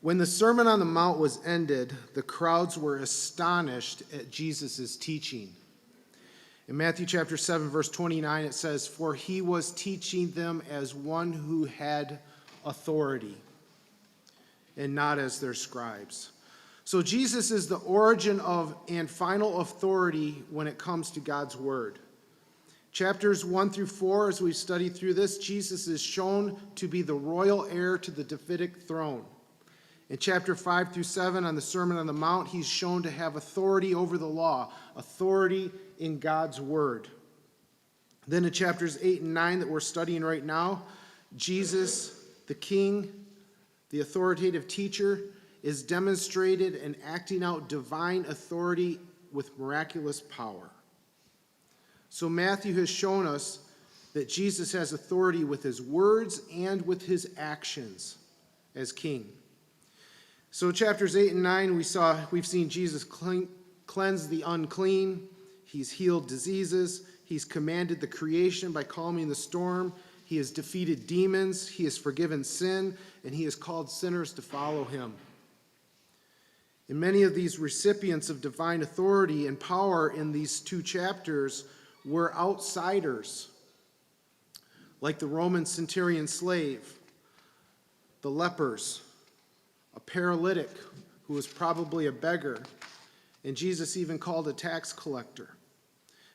When the Sermon on the Mount was ended, the crowds were astonished at Jesus' teaching. In Matthew chapter 7, verse 29, it says, "For he was teaching them as one who had authority, and not as their scribes." So Jesus is the origin of and final authority when it comes to God's word. Chapters 1 through 4, as we've studied through this, Jesus is shown to be the royal heir to the Davidic throne. In chapter 5 through 7 on the Sermon on the Mount, he's shown to have authority over the law, authority in God's word. Then in chapters 8 and 9 that we're studying right now, Jesus, the king, the authoritative teacher, is demonstrated and acting out divine authority with miraculous power. So Matthew has shown us that Jesus has authority with his words and with his actions as king. So chapters 8 and 9, we've seen Jesus cleanse the unclean. He's healed diseases. He's commanded the creation by calming the storm. He has defeated demons. He has forgiven sin, and he has called sinners to follow him. And many of these recipients of divine authority and power in these two chapters were outsiders, like the Roman centurion slave, the lepers, a paralytic who was probably a beggar, and Jesus even called a tax collector.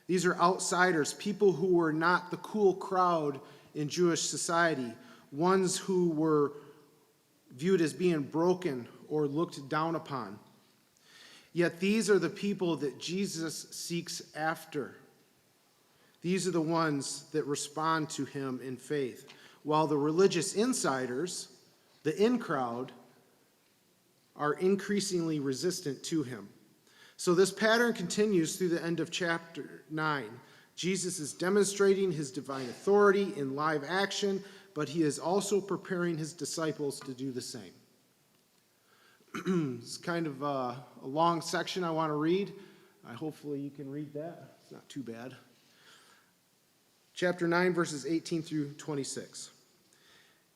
These are outsiders, people who were not the cool crowd in Jewish society, ones who were viewed as being broken or looked down upon. Yet these are the people that Jesus seeks after. These are the ones that respond to him in faith, while the religious insiders, the in crowd, are increasingly resistant to him. So this pattern continues through the end of chapter 9. Jesus is demonstrating his divine authority in live action, but he is also preparing his disciples to do the same. It's kind of a long section I want to read. Hopefully you can read that. It's not too bad. Chapter 9, verses 18 through 26.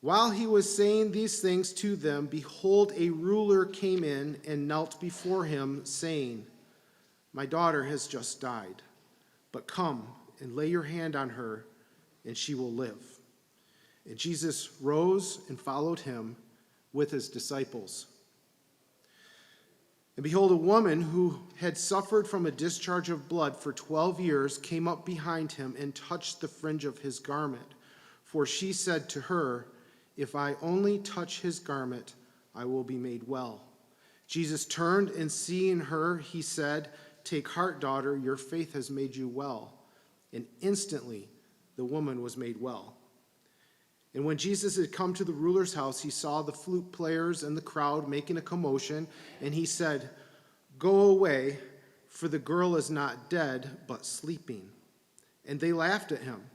While he was saying these things to them, behold, a ruler came in and knelt before him, saying, "My daughter has just died, but come and lay your hand on her, and she will live." And Jesus rose and followed him with his disciples. And behold, a woman who had suffered from a discharge of blood for 12 years came up behind him and touched the fringe of his garment. For she said to her, "If I only touch his garment, I will be made well." Jesus turned and seeing her, he said, "Take heart, daughter, your faith has made you well." And instantly the woman was made well. And when Jesus had come to the ruler's house, he saw the flute players and the crowd making a commotion, and he said, "Go away, for the girl is not dead, but sleeping." And they laughed at him.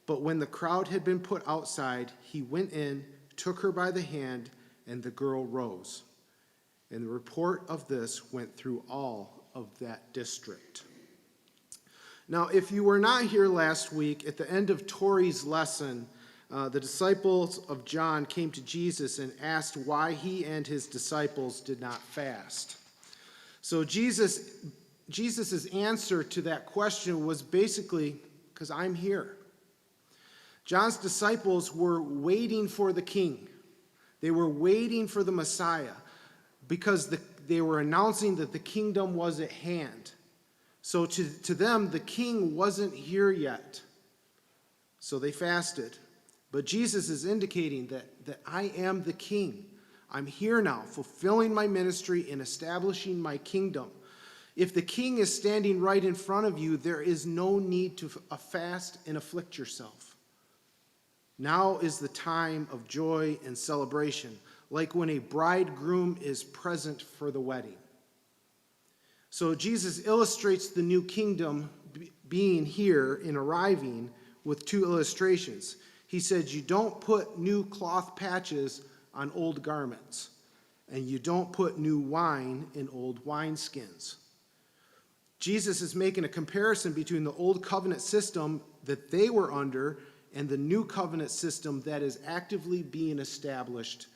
But when the crowd had been put outside, he went in, took her by the hand, and the girl rose. And the report of this went through all of that district. Now, if you were not here last week, at the end of Tori's lesson, the disciples of John came to Jesus and asked why he and his disciples did not fast. So Jesus' answer to that question was basically, because I'm here. John's disciples were waiting for the king. They were waiting for the Messiah because they were announcing that the kingdom was at hand. So to them, the king wasn't here yet. So they fasted. But Jesus is indicating that I am the king. I'm here now, fulfilling my ministry and establishing my kingdom. If the king is standing right in front of you, there is no need to fast and afflict yourself. Now is the time of joy and celebration, like when a bridegroom is present for the wedding. So Jesus illustrates the new kingdom being here and arriving with two illustrations. He said, you don't put new cloth patches on old garments, and you don't put new wine in old wineskins. Jesus is making a comparison between the old covenant system that they were under and the new covenant system that is actively being established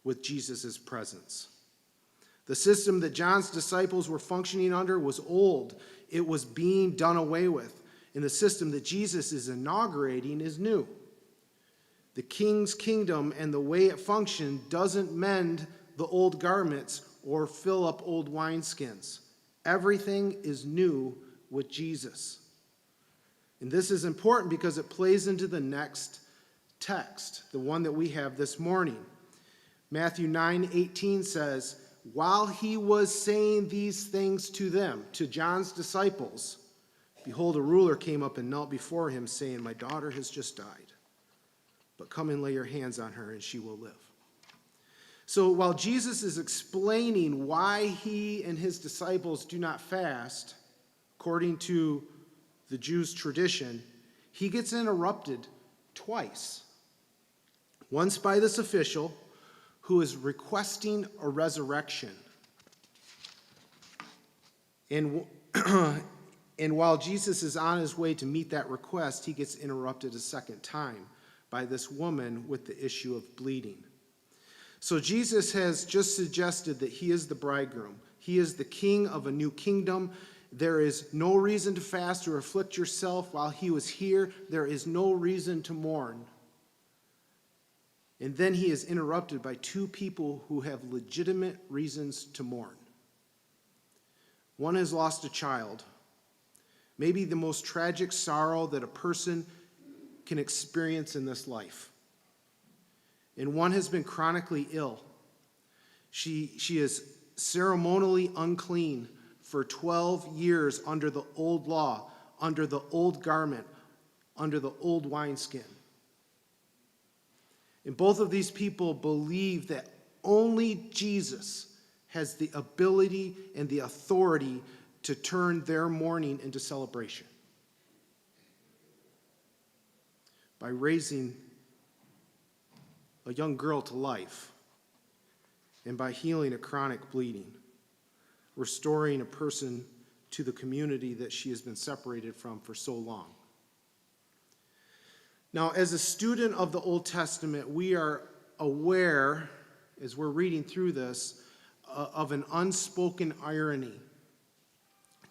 with Jesus' presence. The system that John's disciples were functioning under was old. It was being done away with. And the system that Jesus is inaugurating is new. The king's kingdom and the way it functioned doesn't mend the old garments or fill up old wineskins. Everything is new with Jesus. And this is important because it plays into the next text, the one that we have this morning. Matthew 9:18 says, while he was saying these things to them, to John's disciples, behold, a ruler came up and knelt before him, saying, my daughter has just died, but come and lay your hands on her, and she will live. So while Jesus is explaining why he and his disciples do not fast, according to the Jews' tradition, he gets interrupted twice. Once by this official who is requesting a resurrection. And while Jesus is on his way to meet that request, he gets interrupted a second time by this woman with the issue of bleeding. So Jesus has just suggested that he is the bridegroom. He is the king of a new kingdom. There is no reason to fast or afflict yourself while he was here. There is no reason to mourn. And then he is interrupted by two people who have legitimate reasons to mourn. One has lost a child, maybe the most tragic sorrow that a person can experience in this life. And one has been chronically ill. She is ceremonially unclean for 12 years under the old law, under the old garment, under the old wineskin. And both of these people believe that only Jesus has the ability and the authority to turn their mourning into celebration. By raising a young girl to life, and by healing a chronic bleeding, restoring a person to the community that she has been separated from for so long. Now, as a student of the Old Testament, we are aware, as we're reading through this, of an unspoken irony.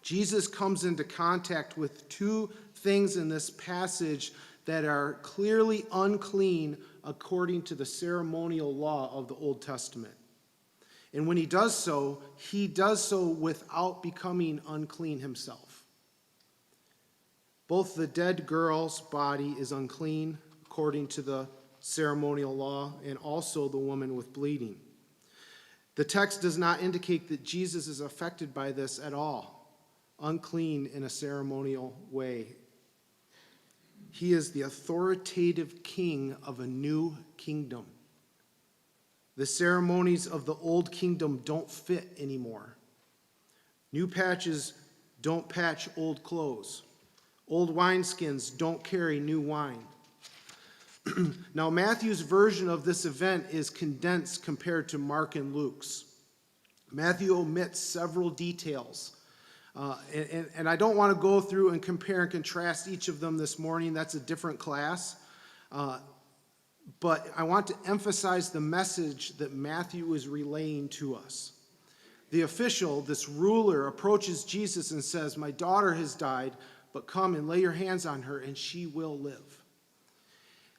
Jesus comes into contact with two things in this passage that are clearly unclean according to the ceremonial law of the Old Testament. And when he does so without becoming unclean himself. Both the dead girl's body is unclean according to the ceremonial law, and also the woman with bleeding. The text does not indicate that Jesus is affected by this at all, unclean in a ceremonial way. He is the authoritative king of a new kingdom. The ceremonies of the old kingdom don't fit anymore. New patches don't patch old clothes. Old wineskins don't carry new wine. Now, Matthew's version of this event is condensed compared to Mark and Luke's. Matthew omits several details. And I don't want to go through and compare and contrast each of them this morning. That's a different class. But I want to emphasize the message that Matthew is relaying to us. The official, this ruler, approaches Jesus and says, my daughter has died, but come and lay your hands on her, and she will live.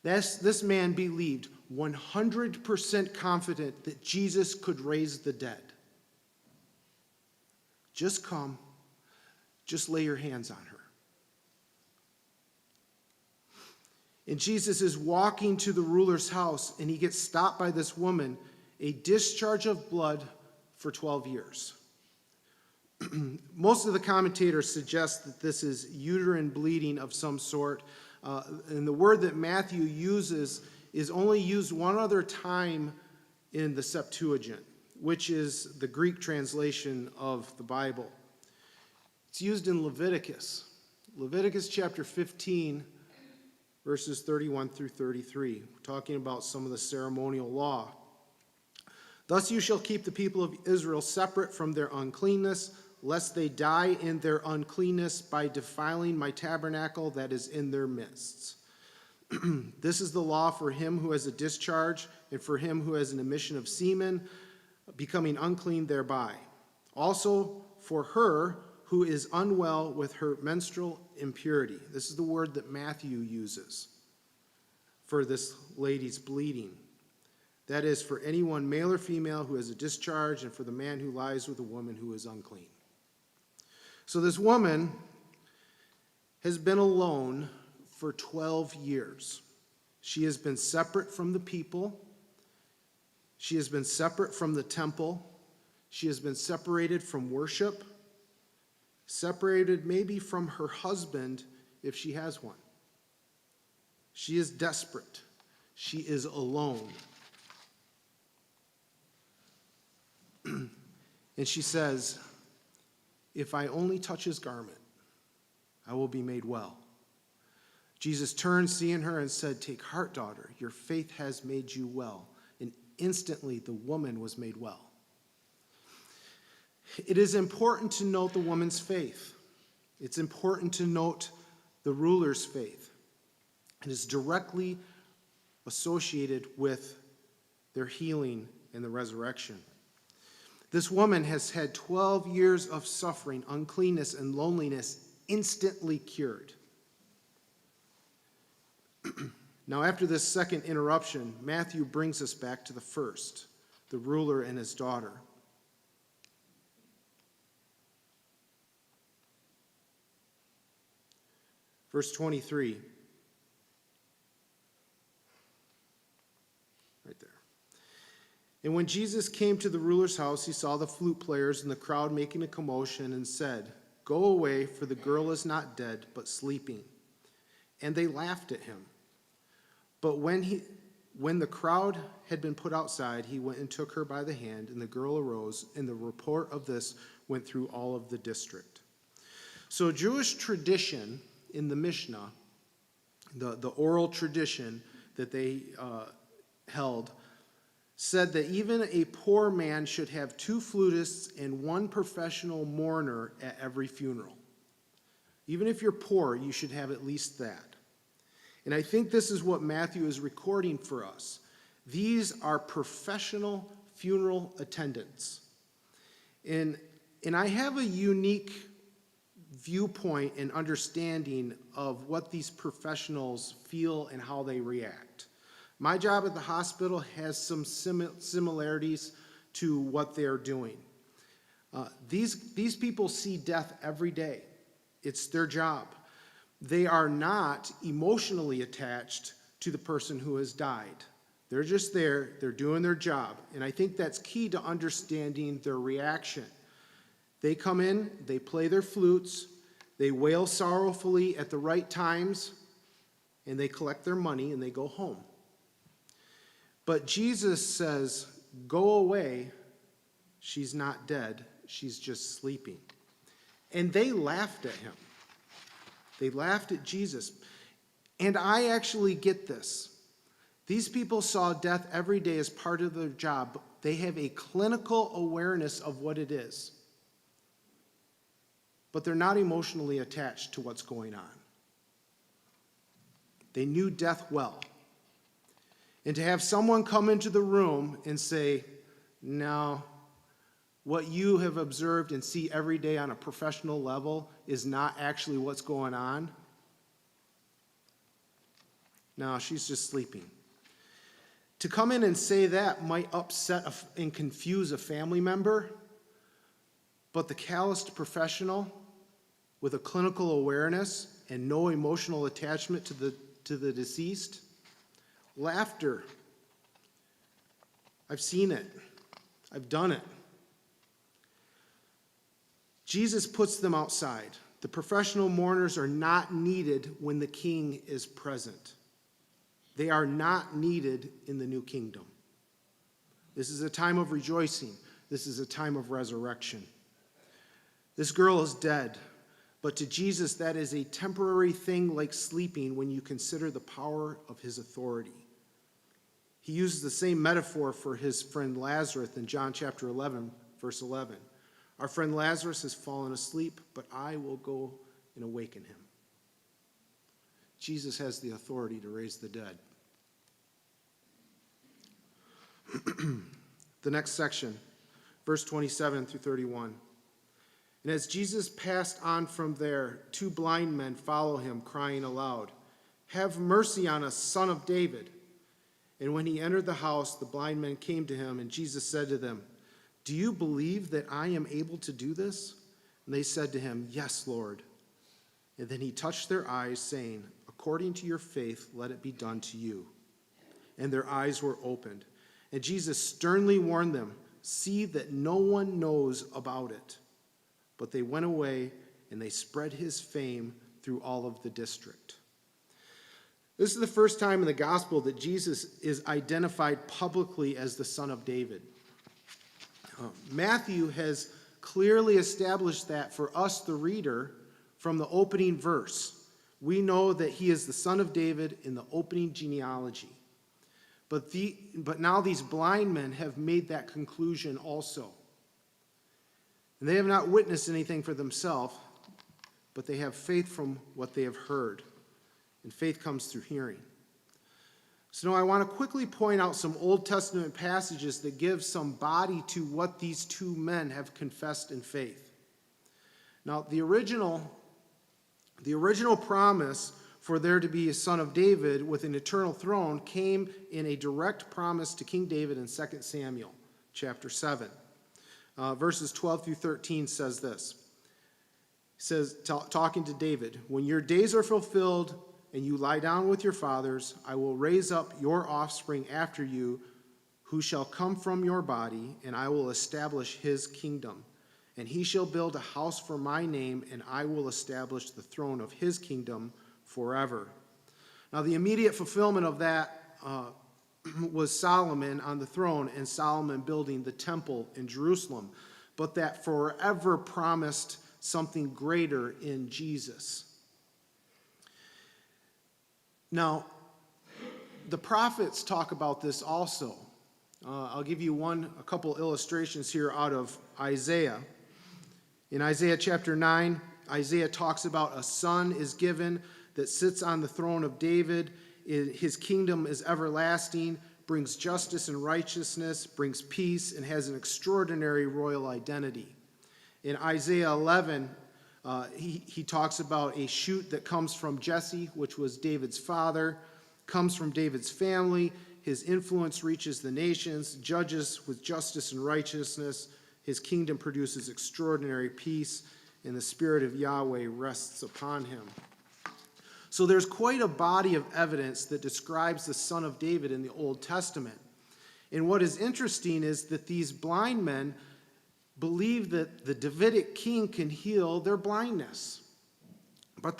This man believed 100% confident that Jesus could raise the dead. Just come, just lay your hands on her. And Jesus is walking to the ruler's house, and he gets stopped by this woman, a discharge of blood for 12 years. Most of the commentators suggest that this is uterine bleeding of some sort. And the word that Matthew uses is only used one other time in the Septuagint, which is the Greek translation of the Bible. It's used in Leviticus. Leviticus chapter 15, verses 31 through 33, talking about some of the ceremonial law. Thus you shall keep the people of Israel separate from their uncleanness, lest they die in their uncleanness by defiling my tabernacle that is in their midst. This is the law for him who has a discharge and for him who has an emission of semen, becoming unclean thereby. Also for her who is unwell with her menstrual impurity. This is the word that Matthew uses for this lady's bleeding. That is for anyone, male or female, who has a discharge, and for the man who lies with a woman who is unclean. So this woman has been alone for 12 years. She has been separate from the people. She has been separate from the temple. She has been separated from worship, separated maybe from her husband if she has one. She is desperate. She is alone. And she says, if I only touch his garment, I will be made well. Jesus turned, seeing her, and said, take heart, daughter, your faith has made you well. And instantly the woman was made well. It is important to note the woman's faith. It's important to note the ruler's faith. It is directly associated with their healing and the resurrection. This woman has had 12 years of suffering, uncleanness, and loneliness instantly cured. Now, after this second interruption, Matthew brings us back to the first, the ruler and his daughter. Verse 23. Right there. And when Jesus came to the ruler's house, he saw the flute players and the crowd making a commotion and said, go away, for the girl is not dead, but sleeping. And they laughed at him. But when the crowd had been put outside, he went and took her by the hand, and the girl arose, and the report of this went through all of the district. So Jewish tradition in the Mishnah, the oral tradition that they held, said that even a poor man should have 2 flutists and 1 professional mourner at every funeral. Even if you're poor, you should have at least that. And I think this is what Matthew is recording for us. These are professional funeral attendants. And I have a unique viewpoint and understanding of what these professionals feel and how they react. My job at the hospital has some similarities to what they're doing. These people see death every day. It's their job. They are not emotionally attached to the person who has died. They're just there. They're doing their job. And I think that's key to understanding their reaction. They come in, they play their flutes, they wail sorrowfully at the right times, and they collect their money and they go home. But Jesus says, go away. She's not dead. She's just sleeping. And they laughed at him. They laughed at Jesus. And I actually get this. These people saw death every day as part of their job. They have a clinical awareness of what it is. But they're not emotionally attached to what's going on. They knew death well. And to have someone come into the room and say, no, what you have observed and see every day on a professional level is not actually what's going on. No, she's just sleeping. To come in and say that might upset and confuse a family member, but the calloused professional with a clinical awareness and no emotional attachment to the deceased, laughter. I've seen it. I've done it. Jesus puts them outside. The professional mourners are not needed when the king is present. They are not needed in the new kingdom. This is a time of rejoicing. This is a time of resurrection. This girl is dead, but to Jesus that is a temporary thing like sleeping when you consider the power of his authority. He uses the same metaphor for his friend Lazarus in John chapter 11, verse 11. Our friend Lazarus has fallen asleep, but I will go and awaken him. Jesus has the authority to raise the dead. The next section, verse 27 through 31. And as Jesus passed on from there, 2 blind men follow him, crying aloud, "Have mercy on us, Son of David." And when he entered the house, the blind men came to him, and Jesus said to them, "Do you believe that I am able to do this?" And they said to him, "Yes, Lord." And then he touched their eyes, saying, "According to your faith, let it be done to you." And their eyes were opened. And Jesus sternly warned them, "See that no one knows about it." But they went away, and they spread his fame through all of the district. This is the first time in the gospel that Jesus is identified publicly as the Son of David. Matthew has clearly established that for us, the reader, from the opening verse. We know that he is the Son of David in the opening genealogy. But now these blind men have made that conclusion also. And they have not witnessed anything for themselves, but they have faith from what they have heard. And faith comes through hearing. So now I want to quickly point out some Old Testament passages that give some body to what these 2 men have confessed in faith. Now, the original promise for there to be a son of David with an eternal throne came in a direct promise to King David in 2 Samuel chapter 7. Verses 12 through 13 says this. It says, talking to David, "When your days are fulfilled and you lie down with your fathers, I will raise up your offspring after you, who shall come from your body, and I will establish his kingdom. And he shall build a house for my name, and I will establish the throne of his kingdom forever." Now, the immediate fulfillment of that was Solomon on the throne and Solomon building the temple in Jerusalem. But that forever promised something greater in Jesus. Now, the prophets talk about this also. I'll give you a couple illustrations here out of Isaiah. In Isaiah chapter 9, Isaiah talks about a son is given that sits on the throne of David. His kingdom is everlasting, brings justice and righteousness, brings peace, and has an extraordinary royal identity. In Isaiah 11, he talks about a shoot that comes from Jesse, which was David's father, comes from David's family. His influence reaches the nations, judges with justice and righteousness. His kingdom produces extraordinary peace, and the Spirit of Yahweh rests upon him. So there's quite a body of evidence that describes the Son of David in the Old Testament. And what is interesting is that these blind men believe that the Davidic king can heal their blindness. But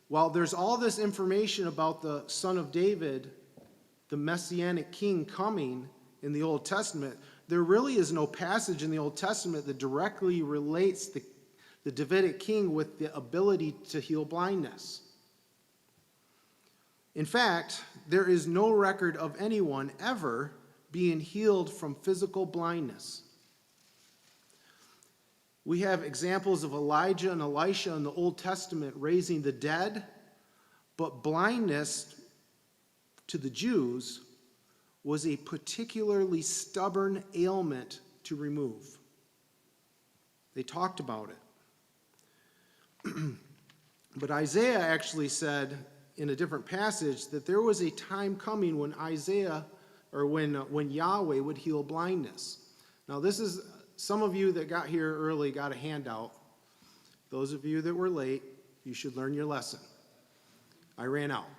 while there's all this information about the Son of David, the Messianic king coming in the Old Testament, there really is no passage in the Old Testament that directly relates the Davidic king with the ability to heal blindness. In fact, there is no record of anyone ever being healed from physical blindness. We have examples of Elijah and Elisha in the Old Testament raising the dead, but blindness to the Jews was a particularly stubborn ailment to remove. They talked about it. But Isaiah actually said in a different passage that there was a time coming when when Yahweh would heal blindness. Now, this is some of you that got here early got a handout. Those of you that were late, you should learn your lesson. I ran out.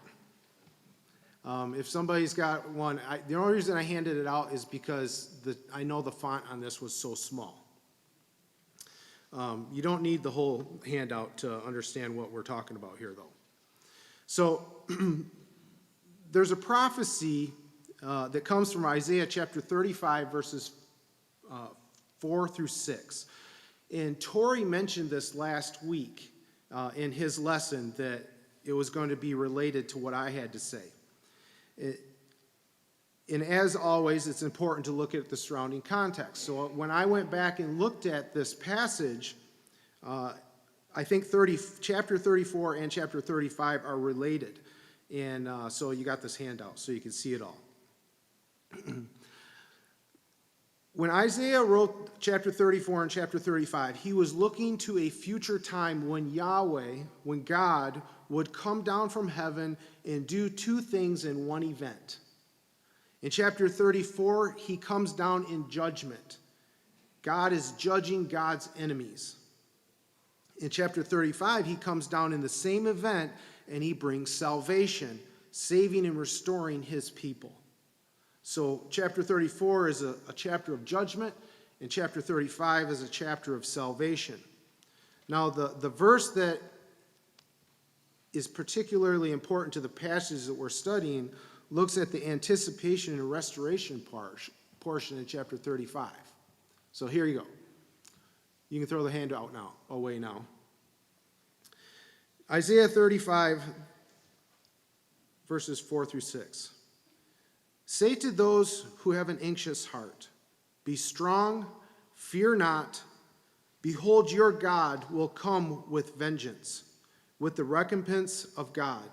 If somebody's got one, the only reason I handed it out is because I know the font on this was so small. You don't need the whole handout to understand what we're talking about here, though. So there's a prophecy that comes from Isaiah chapter 35, verses 4 through 6. And Tori mentioned this last week in his lesson, that it was going to be related to what I had to say. And as always, it's important to look at the surrounding context. So when I went back and looked at this passage, I think chapter 34 and chapter 35 are related. And so you got this handout so you can see it all. When Isaiah wrote chapter 34 and chapter 35, he was looking to a future time when when God, would come down from heaven and do two things in one event. In chapter 34, he comes down in judgment. God is judging God's enemies. In chapter 35, he comes down in the same event and he brings salvation, saving and restoring his people. So chapter 34 is a chapter of judgment, and chapter 35 is a chapter of salvation. Now, the verse that is particularly important to the passages that we're studying looks at the anticipation and restoration portion in chapter 35. So here you go. You can throw the handout away now. Isaiah 35, verses 4 through 6. Say to those who have an anxious heart, be strong, fear not. Behold, your God will come with vengeance, with the recompense of God.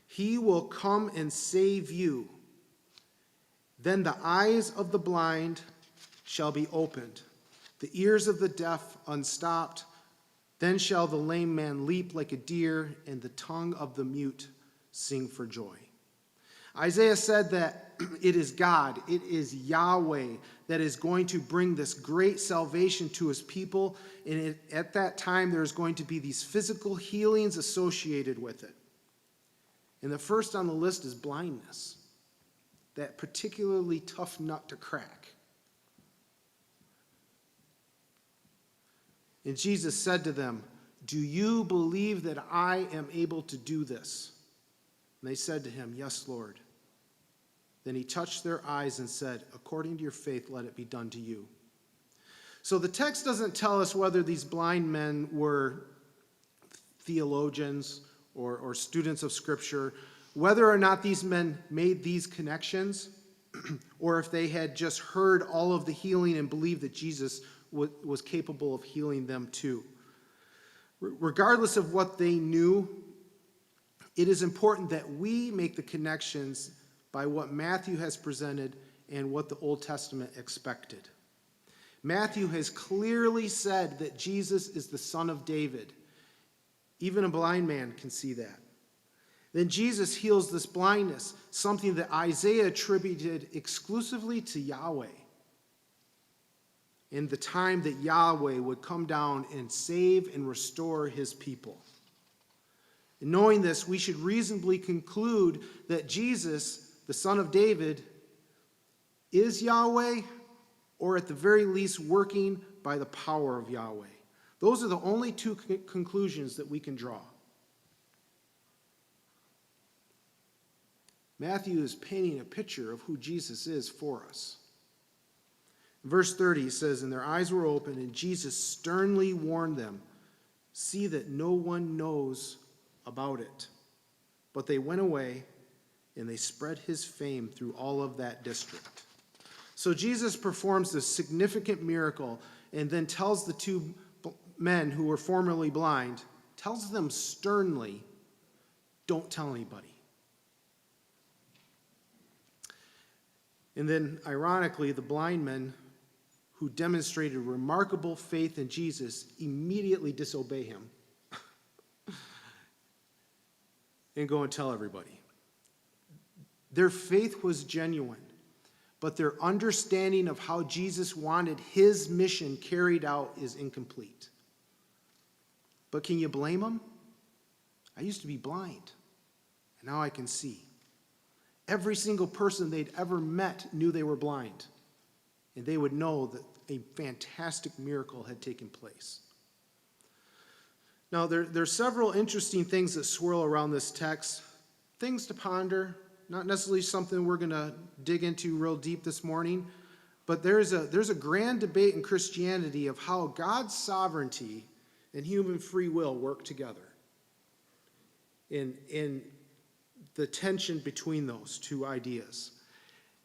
He will come and save you. Then the eyes of the blind shall be opened, the ears of the deaf unstopped. Then shall the lame man leap like a deer, and the tongue of the mute sing for joy. Isaiah said that it is God, it is Yahweh that is going to bring this great salvation to his people. And at that time, there's going to be these physical healings associated with it. And the first on the list is blindness, that particularly tough nut to crack. And Jesus said to them, do you believe that I am able to do this? And they said to him, yes, Lord. Then he touched their eyes and said, according to your faith, let it be done to you. So the text doesn't tell us whether these blind men were theologians or students of Scripture, whether or not these men made these connections, or if they had just heard all of the healing and believed that Jesus was capable of healing them too. Regardless of what they knew, it is important that we make the connections by what Matthew has presented and what the Old Testament expected. Matthew has clearly said that Jesus is the Son of David. Even a blind man can see that. Then Jesus heals this blindness, something that Isaiah attributed exclusively to Yahweh, in the time that Yahweh would come down and save and restore his people. And knowing this, we should reasonably conclude that Jesus, the Son of David, is Yahweh, or at the very least working by the power of Yahweh. Those are the only two conclusions that we can draw. Matthew is painting a picture of who Jesus is for us. Verse 30 says, and their eyes were opened, and Jesus sternly warned them, see that no one knows about it. But they went away, and they spread his fame through all of that district. So Jesus performs this significant miracle and then tells the two men who were formerly blind, tells them sternly, don't tell anybody. And then, ironically, the blind men who demonstrated remarkable faith in Jesus immediately disobey him and go and tell everybody. Their faith was genuine, but their understanding of how Jesus wanted his mission carried out is incomplete. But can you blame them? I used to be blind, and now I can see. Every single person they'd ever met knew they were blind, and they would know that a fantastic miracle had taken place. Now, there's several interesting things that swirl around this text, things to ponder, not necessarily something we're going to dig into real deep this morning, but there's a grand debate in Christianity of how God's sovereignty and human free will work together in the tension between those two ideas.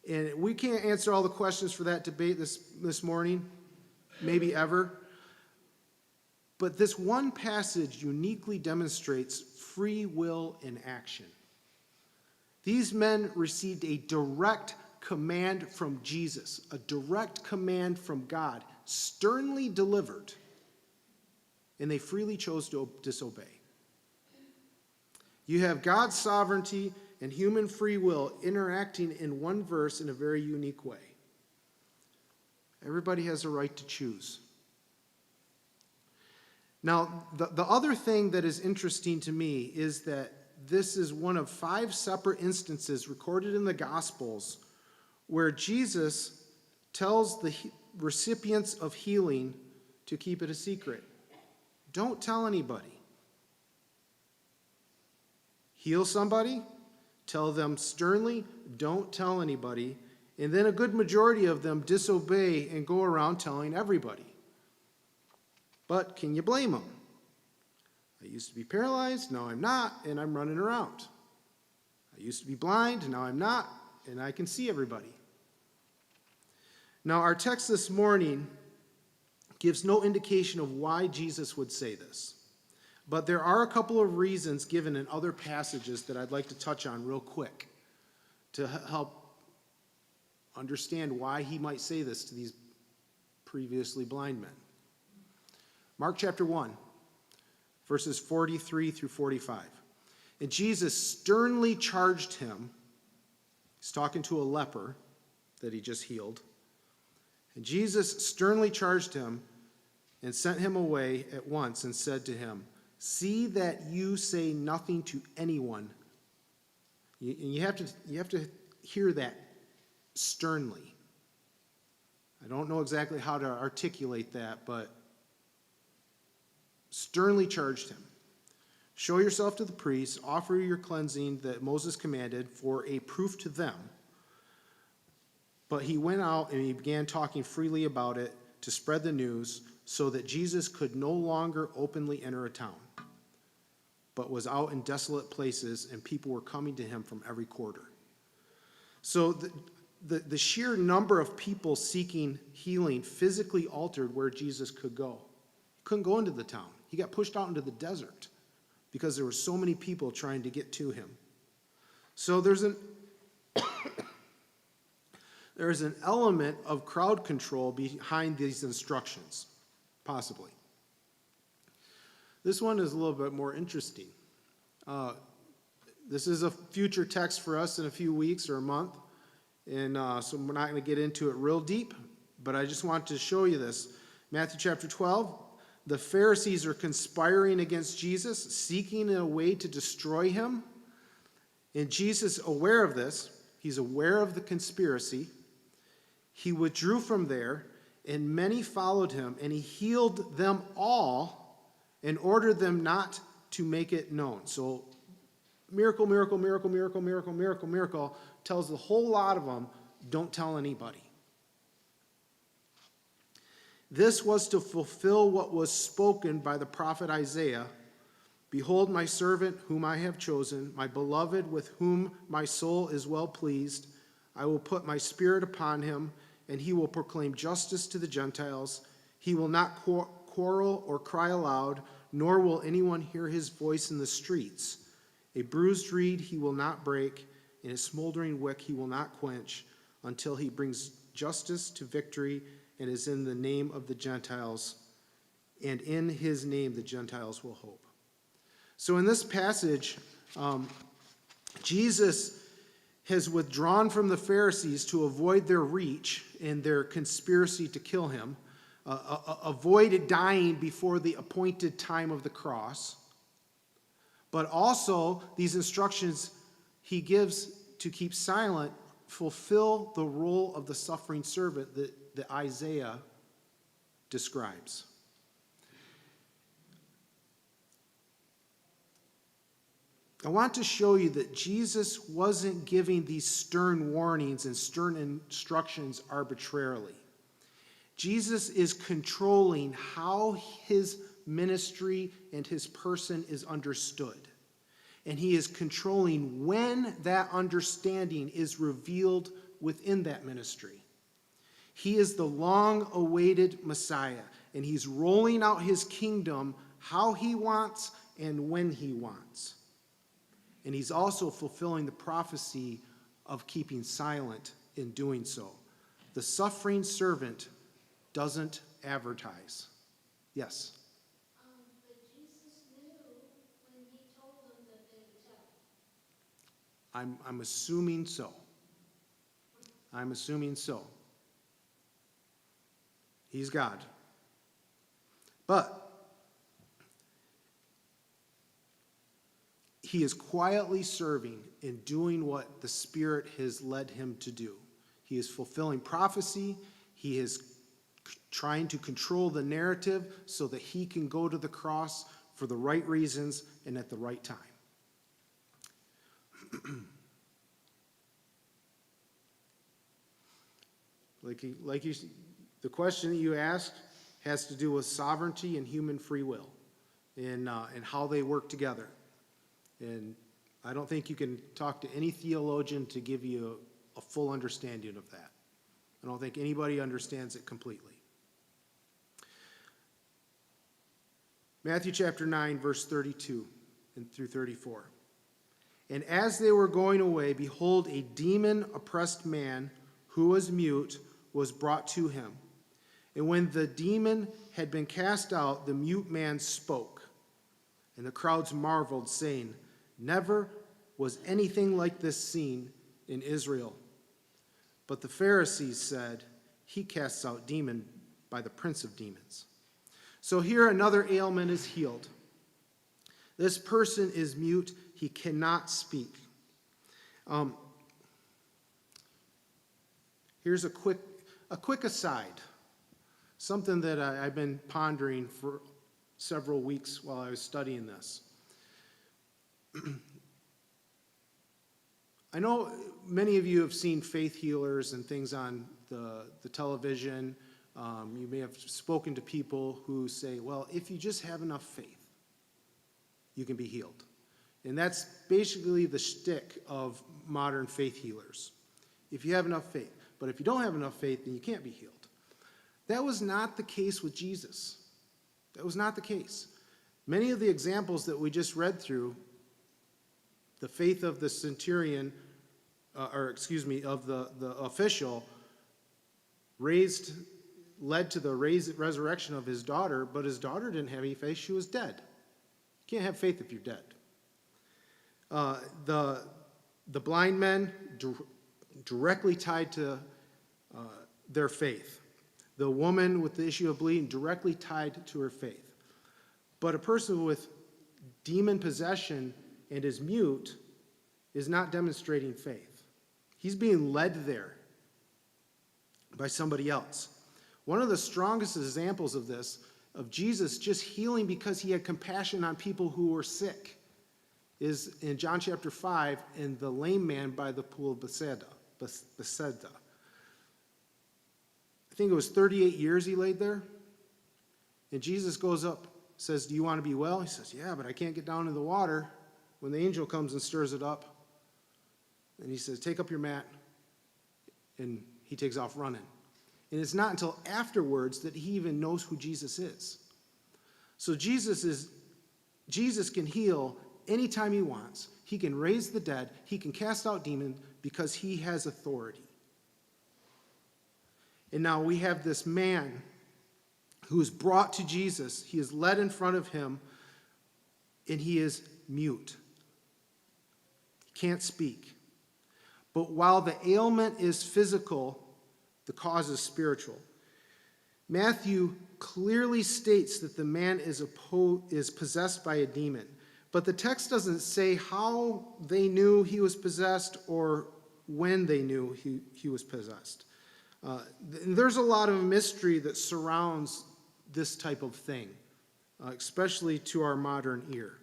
And we can't answer all the questions for that debate this morning, maybe ever. But this one passage uniquely demonstrates free will in action. These men received a direct command from Jesus, a direct command from God, sternly delivered, and they freely chose to disobey. You have God's sovereignty and human free will interacting in one verse in a very unique way. Everybody has a right to choose. Now, the other thing that is interesting to me is that this is one of 5 separate instances recorded in the Gospels where Jesus tells the recipients of healing to keep it a secret. Don't tell anybody. Heal somebody, tell them sternly, don't tell anybody, and then a good majority of them disobey and go around telling everybody. But can you blame them? I used to be paralyzed, now I'm not, and I'm running around. I used to be blind, now I'm not, and I can see everybody. Now, our text this morning gives no indication of why Jesus would say this. But there are a couple of reasons given in other passages that I'd like to touch on real quick to help understand why he might say this to these previously blind men. Mark chapter 1, verses 43 through 45. And Jesus sternly charged him. He's talking to a leper that he just healed. And Jesus sternly charged him and sent him away at once and said to him, "See that you say nothing to anyone." And you have to hear that sternly. I don't know exactly how to articulate that, but sternly charged him. Show yourself to the priests, offer your cleansing that Moses commanded for a proof to them. But he went out and he began talking freely about it to spread the news so that Jesus could no longer openly enter a town, but was out in desolate places and people were coming to him from every quarter. So the sheer number of people seeking healing physically altered where Jesus could go. He couldn't go into the town. He got pushed out into the desert because there were so many people trying to get to him. So there's an element of crowd control behind these instructions, possibly. This one is a little bit more interesting. This is a future text for us in a few weeks or a month, and so we're not going to get into it real deep, but I just want to show you this. Matthew chapter 12, the Pharisees are conspiring against Jesus, seeking a way to destroy him, and Jesus, aware of this, he's aware of the conspiracy. He withdrew from there, and many followed him, and he healed them all and ordered them not to make it known. So miracle, miracle, miracle, miracle, miracle, miracle, miracle, tells the whole lot of them, don't tell anybody. This was to fulfill what was spoken by the prophet Isaiah. Behold my servant whom I have chosen, my beloved with whom my soul is well pleased. I will put my spirit upon him, and he will proclaim justice to the Gentiles. He will not quarrel or cry aloud, nor will anyone hear his voice in the streets. A bruised reed he will not break, and a smoldering wick he will not quench, until he brings justice to victory and is in the name of the Gentiles, and in his name the Gentiles will hope. So in this passage, Jesus has withdrawn from the Pharisees to avoid their reach and their conspiracy to kill him, avoid dying before the appointed time of the cross. But also, these instructions he gives to keep silent fulfill the role of the suffering servant that Isaiah describes. I want to show you that Jesus wasn't giving these stern warnings and stern instructions arbitrarily. Jesus is controlling how his ministry and his person is understood. And he is controlling when that understanding is revealed within that ministry. He is the long-awaited Messiah, and he's rolling out his kingdom how he wants and when he wants. And he's also fulfilling the prophecy of keeping silent in doing so. The suffering servant doesn't advertise. Yes? But Jesus knew when he told them that they would tell. I'm assuming so. I'm assuming so. He's God. But he is quietly serving and doing what the Spirit has led him to do. He is fulfilling prophecy. He is trying to control the narrative so that he can go to the cross for the right reasons and at the right time. The question that you asked has to do with sovereignty and human free will and how they work together. And I don't think you can talk to any theologian to give you a full understanding of that. I don't think anybody understands it completely. Matthew chapter 9, verse 32 and through 34. And as they were going away, behold, a demon-oppressed man who was mute was brought to him. And when the demon had been cast out, the mute man spoke. And the crowds marveled, saying, Never was anything like this seen in Israel. But the Pharisees said, He casts out demons by the prince of demons. So here another ailment is healed. This person is mute. He cannot speak. Here's a quick aside. Something that I've been pondering for several weeks while I was studying this. I know many of you have seen faith healers and things on the television. You may have spoken to people who say, well, if you just have enough faith, you can be healed. And that's basically the shtick of modern faith healers. If you have enough faith. But if you don't have enough faith, then you can't be healed. That was not the case with Jesus. That was not the case. Many of the examples that we just read through, the faith of the centurion, of the official, led to the resurrection of his daughter, but his daughter didn't have any faith. She was dead. You can't have faith if you're dead. The blind men, directly tied to their faith. The woman with the issue of bleeding, directly tied to her faith. But a person with demon possession and is mute is not demonstrating faith. He's being led there by somebody else. One of the strongest examples of this, of Jesus just healing because he had compassion on people who were sick, is in John chapter 5 in the lame man by the pool of Bethesda. I think it was 38 years he laid there. And Jesus goes up, says, do you want to be well? He says, yeah, but I can't get down to the water. When the angel comes and stirs it up, and he says, take up your mat. And he takes off running. And it's not until afterwards that he even knows who Jesus is. So Jesus can heal anytime he wants. He can raise the dead. He can cast out demons because he has authority. And now we have this man who is brought to Jesus. He is led in front of him, and he is mute. He can't speak. But while the ailment is physical, the cause is spiritual. Matthew clearly states that the man is possessed by a demon. But the text doesn't say how they knew he was possessed or when they knew he was possessed. There's a lot of mystery that surrounds this type of thing, especially to our modern ear.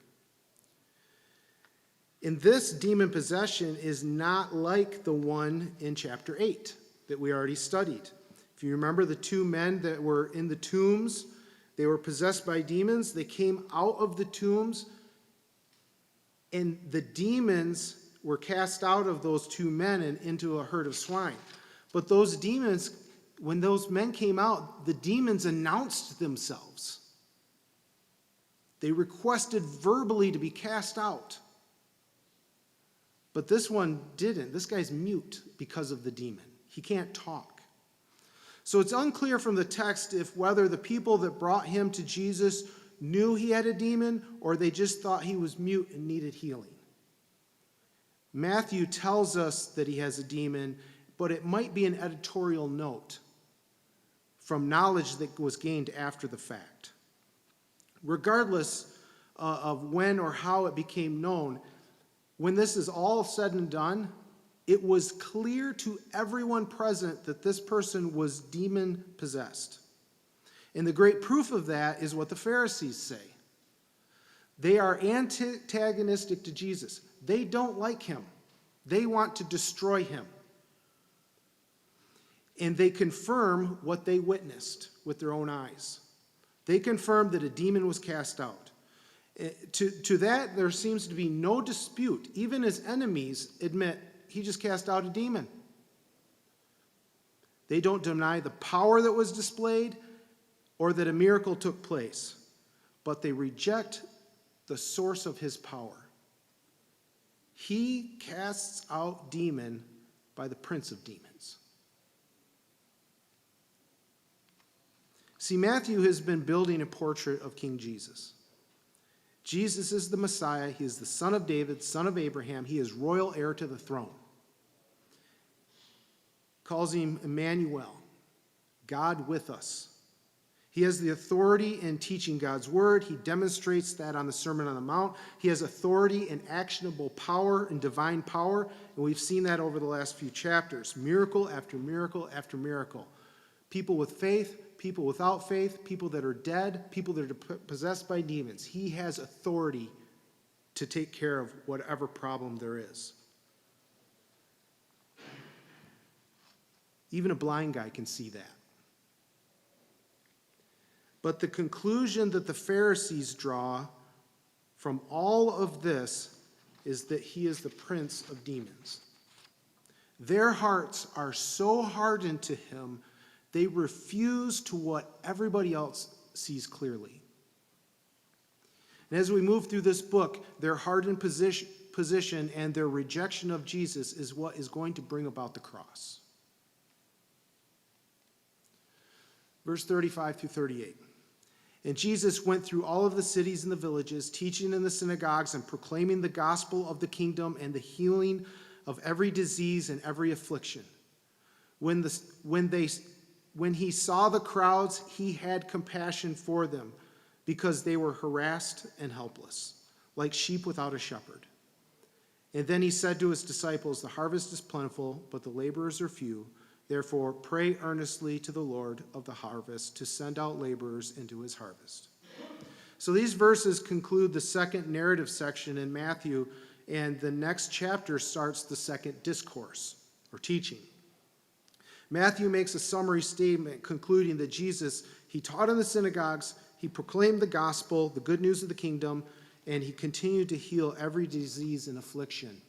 And this demon possession is not like the one in chapter 8 that we already studied. If you remember the two men that were in the tombs, they were possessed by demons. They came out of the tombs, and the demons were cast out of those two men and into a herd of swine. But those demons when those men came out, the demons announced themselves. They requested verbally to be cast out. But this one didn't. This guy's mute because of the demon. He can't talk. So it's unclear from the text if whether the people that brought him to Jesus knew he had a demon or they just thought he was mute and needed healing. Matthew tells us that he has a demon, but it might be an editorial note from knowledge that was gained after the fact. Regardless of when or how it became known, when this is all said and done, it was clear to everyone present that this person was demon-possessed. And the great proof of that is what the Pharisees say. They are antagonistic to Jesus. They don't like him. They want to destroy him. And they confirm what they witnessed with their own eyes. They confirmed that a demon was cast out. To that, there seems to be no dispute. Even his enemies admit he just cast out a demon. They don't deny the power that was displayed or that a miracle took place, but they reject the source of his power. He casts out demon by the prince of demons. See, Matthew has been building a portrait of King Jesus. Jesus is the Messiah. He is the son of David, son of Abraham. He is royal heir to the throne. Calls him Emmanuel, God with us. He has the authority in teaching God's word. He demonstrates that on the Sermon on the Mount. He has authority and actionable power and divine power, and we've seen that over the last few chapters. Miracle after miracle after miracle. People with faith, people without faith, people that are dead, people that are possessed by demons. He has authority to take care of whatever problem there is. Even a blind guy can see that. But the conclusion that the Pharisees draw from all of this is that he is the prince of demons. Their hearts are so hardened to him, they refuse to what everybody else sees clearly. And as we move through this book, their hardened position and their rejection of Jesus is what is going to bring about the cross. Verse 35 through 38. And Jesus went through all of the cities and the villages, teaching in the synagogues and proclaiming the gospel of the kingdom and the healing of every disease and every affliction. When he saw the crowds, he had compassion for them because they were harassed and helpless, like sheep without a shepherd. And then he said to his disciples, the harvest is plentiful, but the laborers are few. Therefore, pray earnestly to the Lord of the harvest to send out laborers into his harvest. So these verses conclude the second narrative section in Matthew, and the next chapter starts the second discourse, or teaching. Matthew makes a summary statement concluding that Jesus, he taught in the synagogues, he proclaimed the gospel, the good news of the kingdom, and he continued to heal every disease and affliction.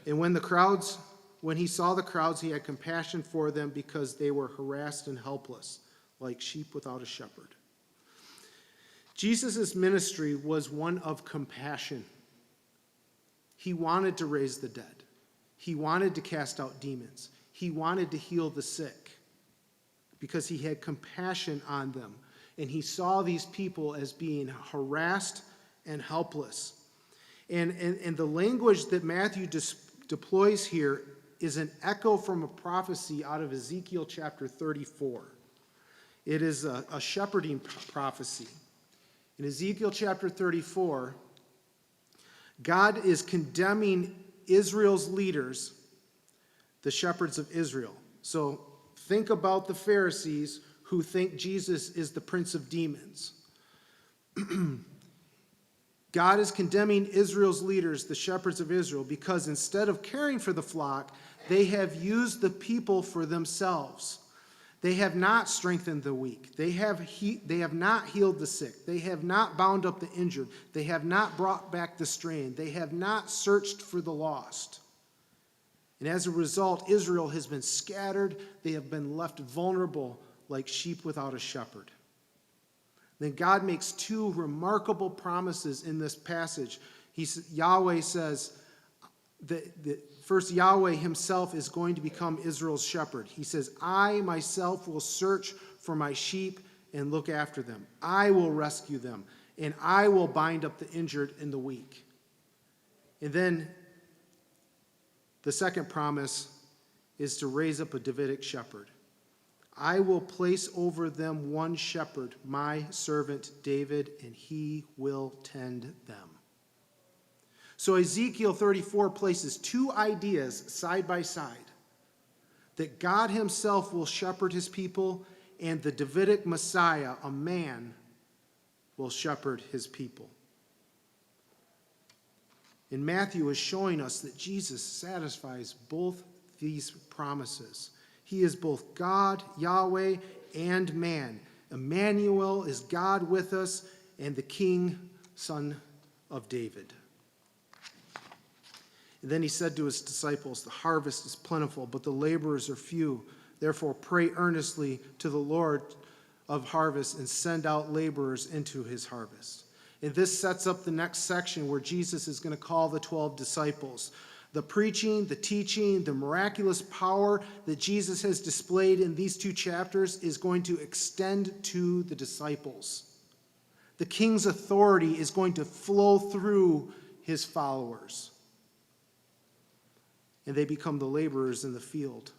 And when he saw the crowds, he had compassion for them because they were harassed and helpless, like sheep without a shepherd. Jesus' ministry was one of compassion. He wanted to raise the dead. He wanted to cast out demons. He wanted to heal the sick because he had compassion on them. And he saw these people as being harassed and helpless. And the language that Matthew deploys here is an echo from a prophecy out of Ezekiel chapter 34. It is a shepherding prophecy. In Ezekiel chapter 34, God is condemning Israel's leaders, the shepherds of Israel. So think about the Pharisees who think Jesus is the prince of demons. God is condemning Israel's leaders, the shepherds of Israel, because instead of caring for the flock, they have used the people for themselves. They have not strengthened the weak. They have not healed the sick. They have not bound up the injured. They have not brought back the straying. They have not searched for the lost. And as a result, Israel has been scattered. They have been left vulnerable like sheep without a shepherd. Then God makes two remarkable promises in this passage. Yahweh says that first, Yahweh himself is going to become Israel's shepherd. He says, I myself will search for my sheep and look after them. I will rescue them, and I will bind up the injured and the weak. And then the second promise is to raise up a Davidic shepherd. I will place over them one shepherd, my servant David, and he will tend them. So Ezekiel 34 places two ideas side by side, that God himself will shepherd his people, and the Davidic Messiah, a man, will shepherd his people. And Matthew is showing us that Jesus satisfies both these promises. He is both God, Yahweh, and man. Emmanuel is God with us, and the King, Son of David. And then he said to his disciples, the harvest is plentiful, but the laborers are few. Therefore pray earnestly to the Lord of harvest and send out laborers into his harvest. And this sets up the next section where Jesus is going to call the 12 disciples. The preaching, the teaching, the miraculous power that Jesus has displayed in these two chapters is going to extend to the disciples. The king's authority is going to flow through his followers. And they become the laborers in the field.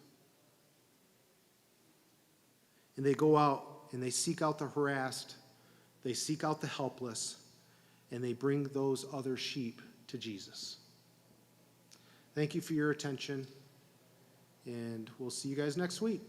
And they go out and they seek out the harassed, they seek out the helpless, and they bring those other sheep to Jesus. Thank you for your attention, and we'll see you guys next week.